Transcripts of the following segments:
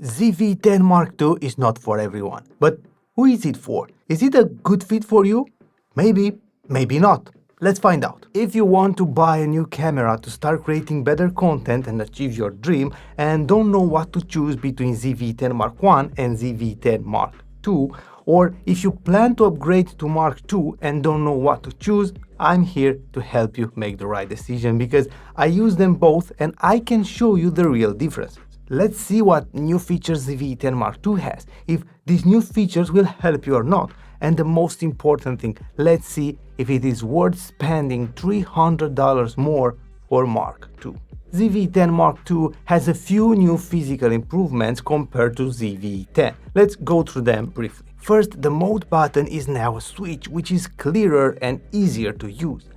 ZV-10 Mark II is not for everyone. But who is it for? Is it a good fit for you? Maybe, maybe not. Let's find out. If you want to buy a new camera to start creating better content and achieve your dream and don't know what to choose between ZV-10 Mark I and ZV-10 Mark II, or if you plan to upgrade to Mark II and don't know what to choose, I'm here to help you make the right decision because I use them both and I can show you the real differences. Let's see what new features ZV-10 Mark II has, if these new features will help you or not. And the most important thing, let's see if it is worth spending $300 more for Mark II. ZV-10 Mark II has a few new physical improvements compared to ZV-10. Let's go through them briefly. First, the mode button is now a switch, which is clearer and easier to use.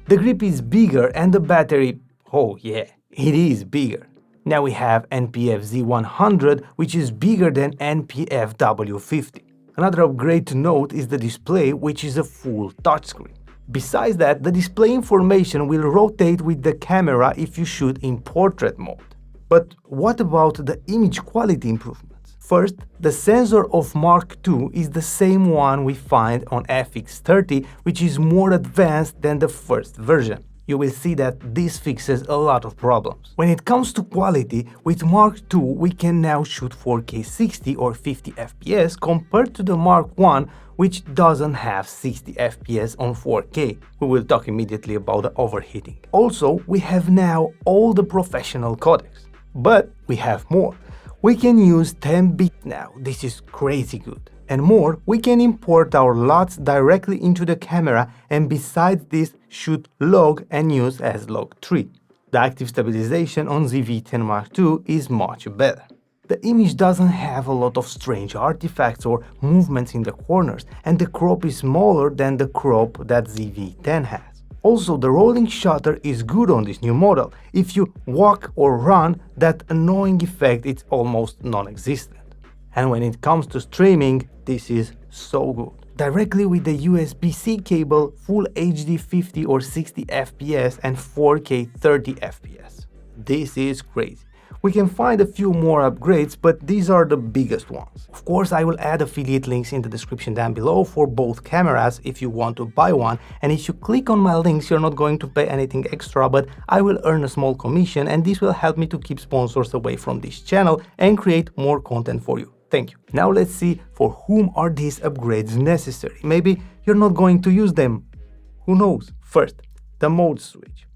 The grip is bigger and the battery, oh yeah, it is bigger. Now we have NPF-Z100, which is bigger than NPF-W50. Another upgrade to note is the display, which is a full touchscreen. Besides that, the display information will rotate with the camera if you shoot in portrait mode. But what about the image quality improvements? First, the sensor of Mark II is the same one we find on FX30, which is more advanced than the first version. You will see that this fixes a lot of problems. When it comes to quality, with Mark II we can now shoot 4K 60 or 50 FPS compared to the Mark I, which doesn't have 60 FPS on 4K. We will talk immediately about the overheating. Also, we have now all the professional codecs. But we have more. We can use 10-bit now, this is crazy good. And more, we can import our LUTs directly into the camera and besides this, shoot log and use as log 3. The active stabilization on ZV-10 Mark II is much better. The image doesn't have a lot of strange artifacts or movements in the corners, and the crop is smaller than the crop that ZV-10 has. Also, the rolling shutter is good on this new model. If you walk or run, that annoying effect is almost non-existent. And when it comes to streaming, this is so good. Directly with the USB-C cable, Full HD 50 or 60 FPS and 4K 30 FPS. This is crazy. We can find a few more upgrades, but these are the biggest ones. Of course, I will add affiliate links in the description down below for both cameras if you want to buy one, and if you click on my links, you're not going to pay anything extra, but I will earn a small commission and this will help me to keep sponsors away from this channel and create more content for you. Thank you. Now let's see for whom are these upgrades necessary. Maybe you're not going to use them. Who knows? First, the mode switch.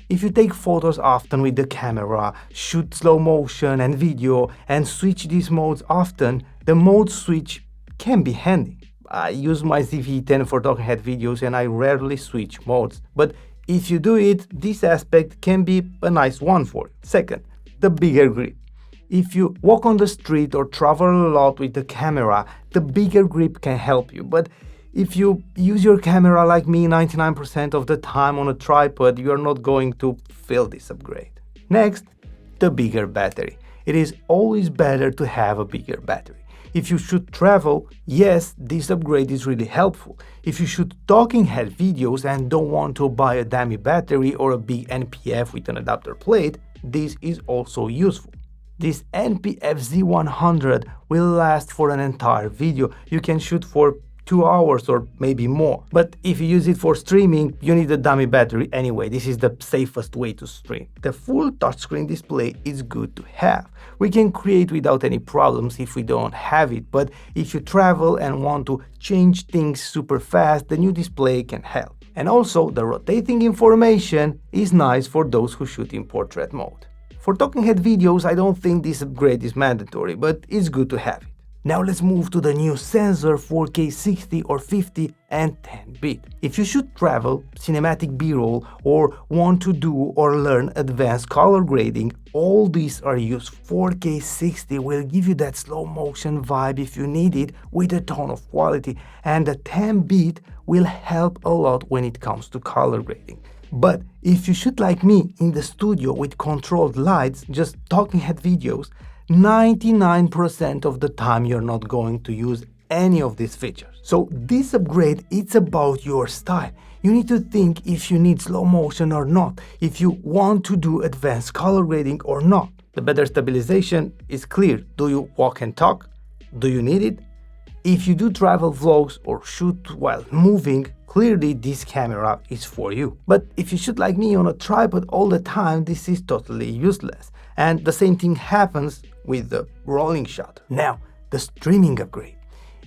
If you take photos often with the camera, shoot slow motion and video, and switch these modes often, the mode switch can be handy. I use my ZV-10 for talking head videos and I rarely switch modes, but if you do it, this aspect can be a nice one for you. Second, the bigger grip. If you walk on the street or travel a lot with the camera, the bigger grip can help you. But if you use your camera like me 99% of the time on a tripod, you are not going to feel this upgrade. Next, the bigger battery. It is always better to have a bigger battery. If you should travel, yes, this upgrade is really helpful. If you shoot talking head videos and don't want to buy a dummy battery or a big NPF with an adapter plate, this is also useful. This NPF-Z100 will last for an entire video. You can shoot for 2 hours or maybe more. But if you use it for streaming, you need a dummy battery anyway. This is the safest way to stream. The full touchscreen display is good to have. We can create without any problems if we don't have it, but if you travel and want to change things super fast, the new display can help. And also, the rotating information is nice for those who shoot in portrait mode. For talking head videos, I don't think this upgrade is mandatory, but it's good to have it. Now let's move to the new sensor 4K 60 or 50 and 10-bit. If you should travel, cinematic B-roll, or want to do or learn advanced color grading, all these are used. 4K 60 will give you that slow motion vibe if you need it with a ton of quality, and the 10-bit will help a lot when it comes to color grading. But if you shoot like me in the studio with controlled lights, just talking head videos, 99% of the time you're not going to use any of these features. So this upgrade, it's about your style. You need to think if you need slow motion or not, if you want to do advanced color grading or not. The better stabilization is clear. Do you walk and talk? Do you need it? If you do travel vlogs or shoot while moving, clearly this camera is for you. But if you shoot like me on a tripod all the time, this is totally useless. And the same thing happens with the rolling shot. Now, the streaming upgrade.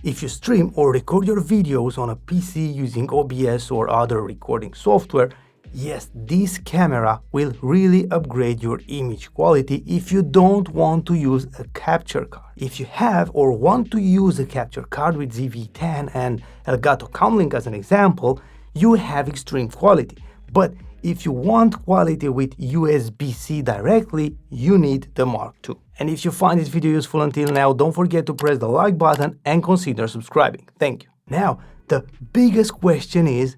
If you stream or record your videos on a PC using OBS or other recording software, yes, this camera will really upgrade your image quality if you don't want to use a capture card. If you have or want to use a capture card with ZV-E10 and Elgato Comlink as an example, you have extreme quality. But if you want quality with USB-C directly, you need the Mark II. And if you find this video useful until now, don't forget to press the like button and consider subscribing. Thank you. Now, the biggest question is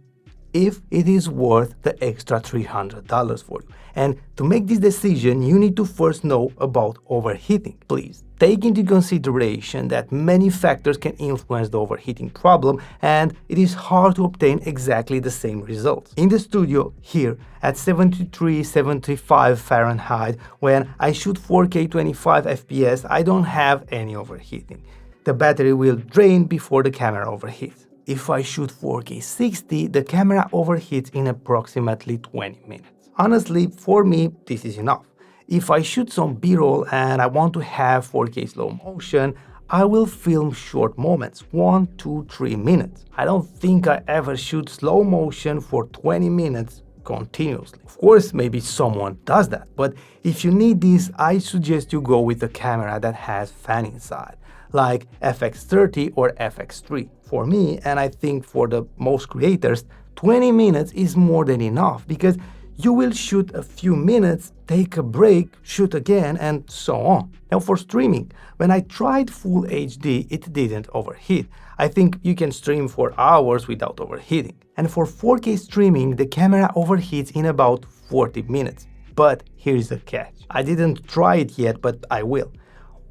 if it is worth the extra $300 for you. And to make this decision, you need to first know about overheating. Please take into consideration that many factors can influence the overheating problem, and it is hard to obtain exactly the same results. In the studio here at 73-75 Fahrenheit, when I shoot 4K 25 FPS, I don't have any overheating. The battery will drain before the camera overheats. If I shoot 4K 60, the camera overheats in approximately 20 minutes. Honestly, for me, this is enough. If I shoot some B-roll and I want to have 4K slow motion, I will film short moments, 1, 2, 3 minutes. I don't think I ever shoot slow motion for 20 minutes continuously. Of course, maybe someone does that, but if you need this, I suggest you go with a camera that has fan inside, like FX30 or FX3. For me, and I think for the most creators, 20 minutes is more than enough because you will shoot a few minutes, take a break, shoot again, and so on. Now for streaming, when I tried full HD, it didn't overheat. I think you can stream for hours without overheating. And for 4K streaming, the camera overheats in about 40 minutes. But here's the catch. I didn't try it yet, but I will.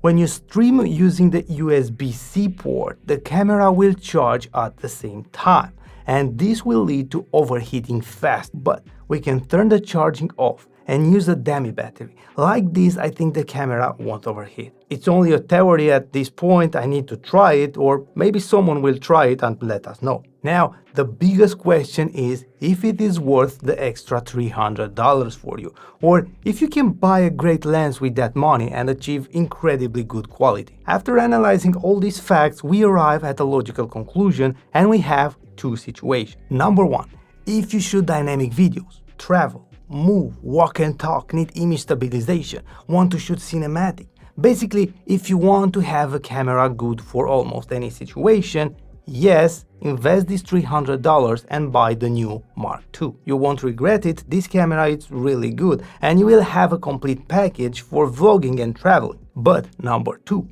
When you stream using the USB-C port, the camera will charge at the same time, and this will lead to overheating fast, but we can turn the charging off and use a dummy battery. Like this, I think the camera won't overheat. It's only a theory at this point. I need to try it, or maybe someone will try it and let us know. Now, the biggest question is if it is worth the extra $300 for you, or if you can buy a great lens with that money and achieve incredibly good quality. After analyzing all these facts, we arrive at a logical conclusion, and we have two situations. Number one, if you shoot dynamic videos, travel, move, walk and talk, need image stabilization, want to shoot cinematic. Basically, if you want to have a camera good for almost any situation, yes, invest this $300 and buy the new Mark II. You won't regret it. This camera is really good and you will have a complete package for vlogging and traveling. But number two,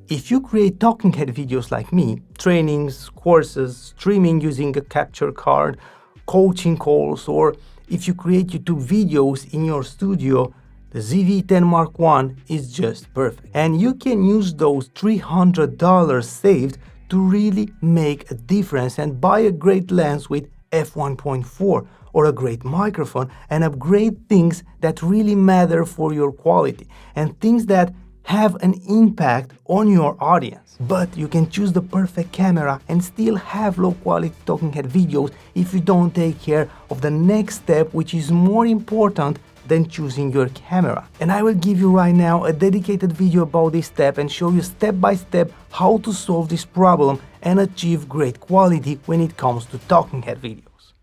if you create talking head videos like me, trainings, courses, streaming using a capture card, coaching calls, or if you create YouTube videos in your studio, the ZV-E10 Mark I is just perfect. And you can use those $300 saved to really make a difference and buy a great lens with f1.4 or a great microphone and upgrade things that really matter for your quality and things that have an impact on your audience. But you can choose the perfect camera and still have low quality talking head videos if you don't take care of the next step, which is more important than choosing your camera. And I will give you right now a dedicated video about this step and show you step by step how to solve this problem and achieve great quality when it comes to talking head videos.